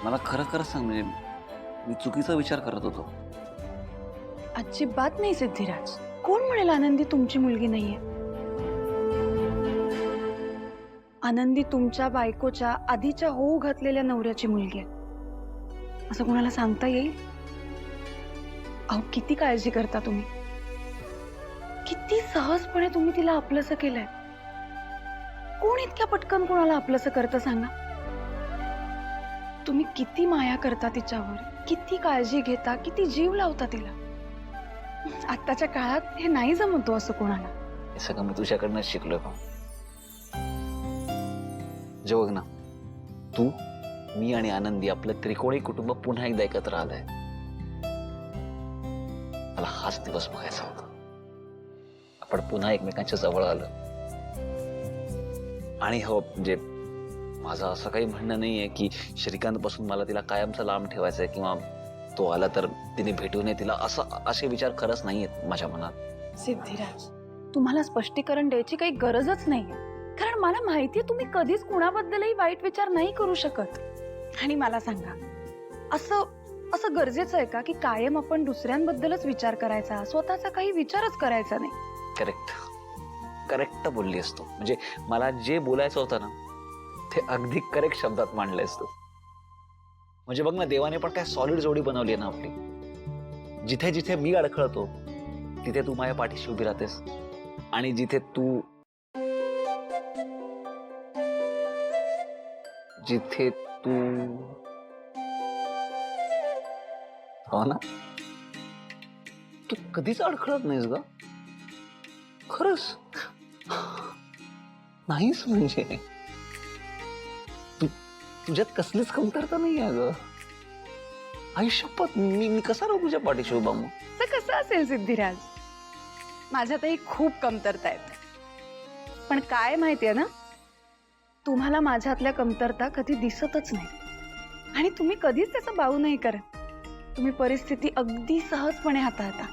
मला खरं खरं सांग, म्हणजे मी चुकीचा विचार करत होतो. अजिबात नाही सिद्धिराज. कोण म्हणेल आनंदी तुमची मुलगी नाहीये? आनंदी तुमच्या बायकोच्या आधीच्या होऊ घातलेल्या नवऱ्याची मुलगी आहे, असं कोणाला सांगता येईल? अहो, किती काळजी करता तुम्ही, किती सहजपणे तुम्ही तिला आपलंसं केलंय. कोण इतक्या पटकन कोणाला आपलंसं करतं सांगा? तुम्ही किती माया करता तिच्यावर, किती काळजी घेता, किती जीव लावता तिला. आत्ताच्या काळात हे नाही जमतो असं कोणाला. हे सगळं मी तुझ्याकडनं शिकलोय का? जे बघ ना, तू, मी आणि आनंदी आपलं त्रिकोणी कुटुंब पुन्हा एकदा एकत्र आलंय. मला हाच दिवस बघायचा होता. आपण पुन्हा एकमेकांच्या जवळ आलो. आणि हो, म्हणजे माझं असं काही म्हणणं नाहीये की श्रीकांत पासून मला तिला कायमचा लांब ठेवायचंय किंवा तो आला तर तिने भेटू नये तिला, असे विचार खरंच नाहीयेत माझ्या मनात. सिद्धिराज, तुम्हाला स्पष्टीकरण द्यायची काही गरजच नाहीये, कारण मला माहितीये तुम्ही कधीच कुणाबद्दलही वाईट विचार नाही करू शकत. आणि मला सांगा, असं गरजेचं आहे का की कायम आपण दुसऱ्यांबद्दलच विचार करायचा, स्वतःचा काही विचारच करायचा नाही? करेक्ट बोलली असतो. म्हणजे मला जे बोलायचं होतं ना, ते अगदी करेक्ट शब्दात मांडलंयस तू. म्हणजे बघ ना, देवाने पण काय सॉलिड जोडी बनवली ना आपली. जिथे जिथे मी अडखळतो तिथे तू माझ्या पाठीशी उभी राहतेस, आणि जिथे तू हो ना, तू कधीच अडखळत नाहीस ग. खरंच नाहीस. म्हणजे तुझ्यात कसलीच कमतरता नाही आहे ग. आयुष्यात मी कसा राहू तुझ्या पाठीशी उभा? मग तर कसं असेल सिद्धिराज, माझ्यातही खूप कमतरता आहेत, पण काय माहितीये ना, तुम्हाला माझ्यातल्या कमतरता कधी दिसतच नाही, आणि तुम्ही कधीच त्याचा बाऊ नाही करत. तुम्ही परिस्थिती अगदी सहजपणे हाताळता,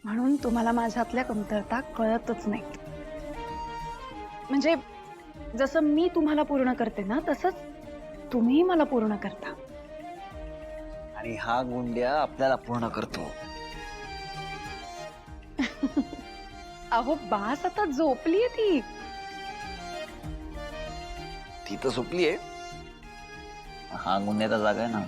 म्हणून तुम्हाला माझ्यातल्या कमतरता कळतच नाही. म्हणजे जसं मी तुम्हाला पूर्ण करते ना, तसंच तुम्ही मला पूर्ण करता. आणि हा गुंड्या आपल्याला पूर्ण करतो. अहो बास, आता झोपलीये ती. ती तर झोपलीये. हा गुंड्याचा जागा आहे ना.